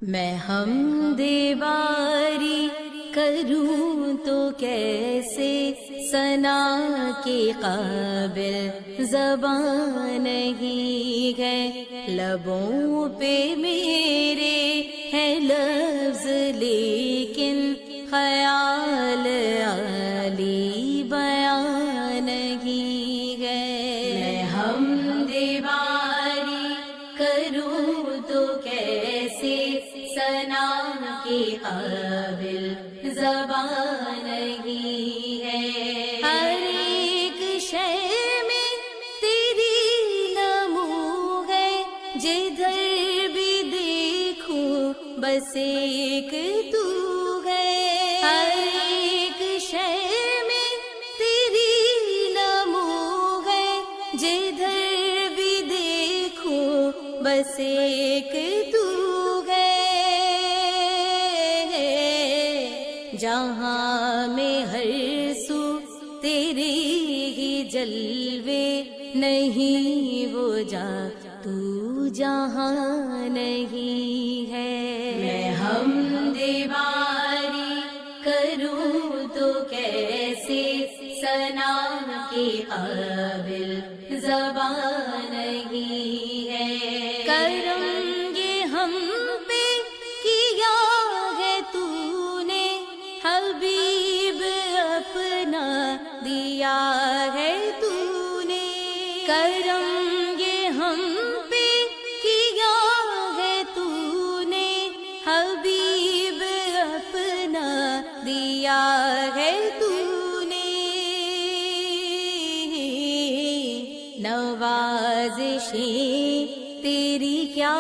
میں حمد باری کروں تو کیسے، ثنا کے قابل زبان نہیں ہے، لبوں پہ میرے ہے لفظ لیکن خیال عالی بیان نہیں ہے۔ میں حمد باری کروں تو کیسے، ثنا کے قابل زبان نہیں ہے، ہر ایک شے میں تیری نمو ہے، جدھر بھی دیکھوں بس ایک تو ہے، ہر ایک شے میں تیری نمو ہے، جدھر بھی دیکھوں بس ایک تو ہے، جہاں میں ہر سو تیرے ہی جلوے، نہیں وہ جا تو جہاں نہیں ہے۔ میں حمد باری کروں تو کیسے، ثنا کے قابل زبان نہیں ہے، کرم یہ ہم پہ کیا ہے تو نے، حبیب اپنا دیا ہے تو نے، کرم یہ ہم پہ کیا ہے تو نے، حبیب اپنا دیا ہے تو نے، نوازشیں تیری کیا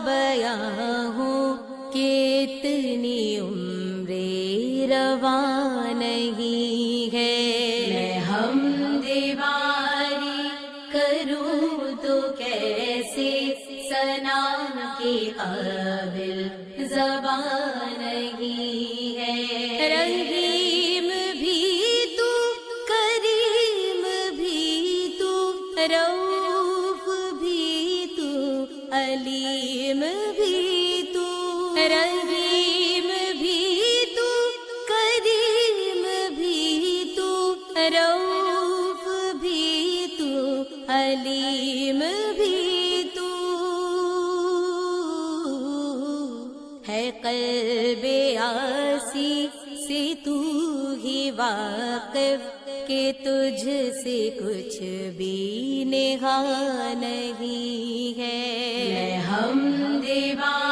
بیان ہوں، کہ اتنی عمر رواں نہیں ہے۔ میں حمد باری کروں تو کیسے، ثنا کے قابل زبان نہیں ہے، رحیم بھی تو کریم بھی تو، رؤوف بھی تو علیم بھی تو، رحیم بھی تو کریم بھی تو، رؤوف بھی تو علیم بھی تو، ہے قلب عاصی سے تو ہی واقف، کہ تجھ سے کچھ بھی نہا نہیں ہے۔ میں حمد باری